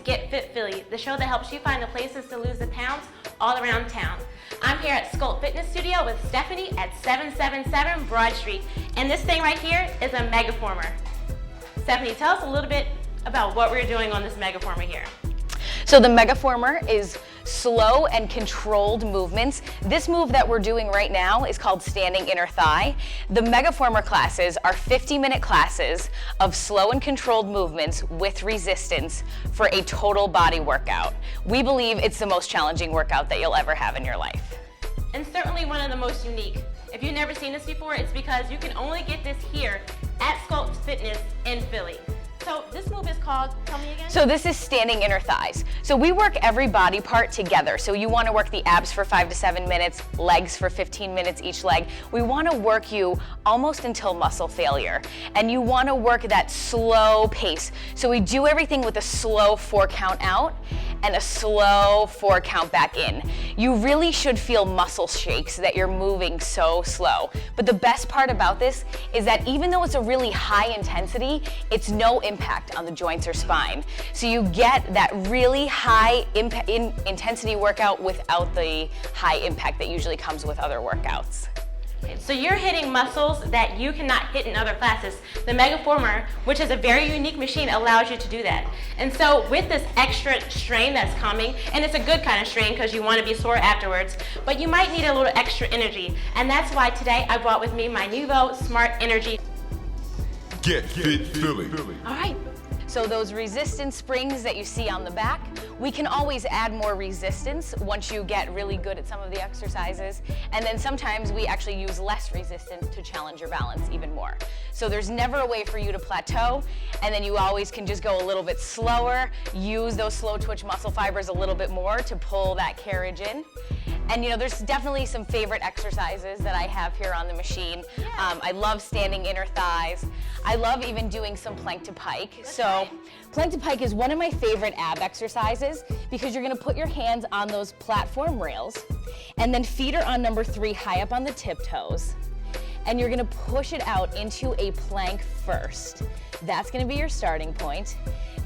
Get Fit Philly, the show that helps you find the places to lose the pounds all around town. I'm here at Sculpt Fitness Studio with Stephanie at 777 Broad Street, and this thing right here is a Megaformer. Stephanie, tell us a little bit about what we're doing on this Megaformer here. So the Megaformer is slow and controlled movements. This move that we're doing right now is called standing inner thigh. The Megaformer classes are 50-minute classes of slow and controlled movements with resistance for a total body workout. We believe it's the most challenging workout that you'll ever have in your life. And certainly one of the most unique. If you've never seen this before, it's because you can only get this here at Sculpt Fitness in Philly. So this move is called, tell me again? So this is standing inner thighs. So we work every body part together. So you want to work the abs for 5 to 7 minutes, legs for 15 minutes each leg. We want to work you almost until muscle failure. And you want to work that slow pace. So we do everything with a slow 4 count out and a slow 4 count back in. You really should feel muscle shakes that you're moving so slow. But the best part about this is that even though it's a really high intensity, it's no impact on the joints or spine. So you get that really high intensity workout without the high impact that usually comes with other workouts. So you're hitting muscles that you cannot hit in other classes. The Megaformer, which is a very unique machine, allows you to do that. And so with this extra strain that's coming, and it's a good kind of strain because you want to be sore afterwards, but you might need a little extra energy. And that's why today I brought with me my MyNEWPhilly Smart Energy. Get Fit Philly. All right. So those resistance springs that you see on the back, we can always add more resistance once you get really good at some of the exercises. And then sometimes we actually use less resistance to challenge your balance even more. So there's never a way for you to plateau, and then you always can just go a little bit slower, use those slow twitch muscle fibers a little bit more to pull that carriage in. And you know, there's definitely some favorite exercises that I have here on the machine. I love standing inner thighs. I love even doing some plank to pike. So plank to pike is one of my favorite ab exercises because you're gonna put your hands on those platform rails and then feet are on number 3 high up on the tiptoes. And you're gonna push it out into a plank first. That's gonna be your starting point.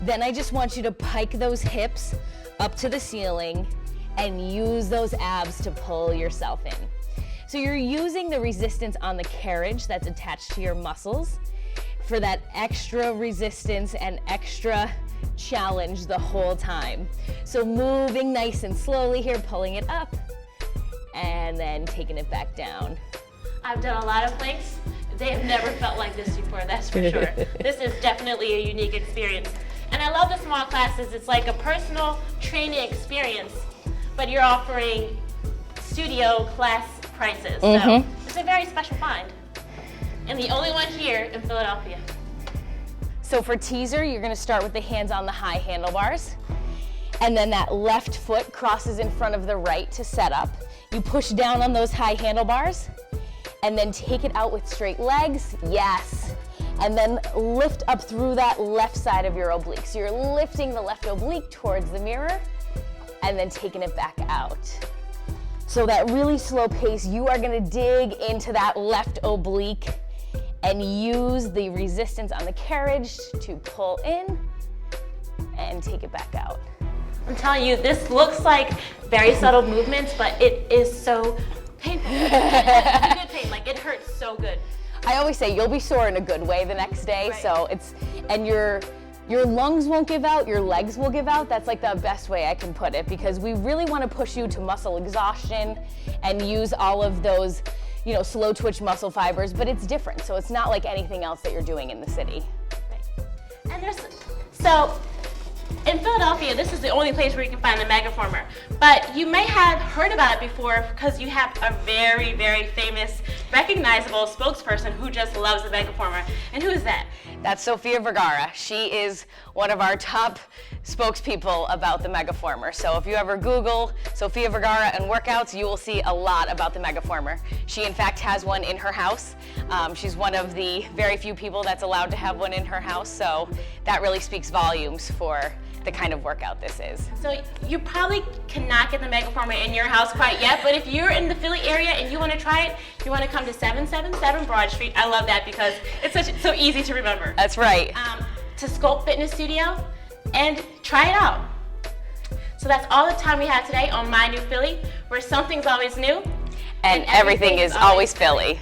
Then I just want you to pike those hips up to the ceiling and use those abs to pull yourself in. So you're using the resistance on the carriage that's attached to your muscles for that extra resistance and extra challenge the whole time. So moving nice and slowly here, pulling it up, and then taking it back down. I've done a lot of planks. They have never felt like this before, that's for sure. This is definitely a unique experience. And I love the small classes. It's like a personal training experience, but you're offering studio class prices. So it's a very special find. And the only one here in Philadelphia. So for teaser, you're gonna start with the hands on the high handlebars. And then that left foot crosses in front of the right to set up. You push down on those high handlebars and then take it out with straight legs, yes. And then lift up through that left side of your oblique. So you're lifting the left oblique towards the mirror and then taking it back out. So that really slow pace, you are gonna dig into that left oblique and use the resistance on the carriage to pull in and take it back out. I'm telling you, this looks like very subtle movements, but it is so painful. It's a good pain, like it hurts so good. I always say you'll be sore in a good way the next day, Right. so and your lungs won't give out, your legs will give out. That's like the best way I can put it, because we really want to push you to muscle exhaustion and use all of those, you know, slow twitch muscle fibers, but it's different. So it's not like anything else that you're doing in the city. Right. And so in Philadelphia, this is the only place where you can find the Megaformer. But you may have heard about it before because you have a very, very famous, recognizable spokesperson who just loves the Megaformer. And who is that? That's Sofia Vergara. She is one of our top spokespeople about the Megaformer. So if you ever Google Sofia Vergara and workouts, you will see a lot about the Megaformer. She in fact has one in her house. She's one of the very few people that's allowed to have one in her house. So that really speaks volumes for the kind of workout this is. So you probably cannot get the Megaformer in your house quite yet, but if you're in the Philly area and you want to try it, you want to come to 777 Broad Street. I love that because it's so easy to remember. That's right. To Sculpt Fitness Studio and try it out. So that's all the time we have today on My New Philly, where something's always new and everything is always Philly.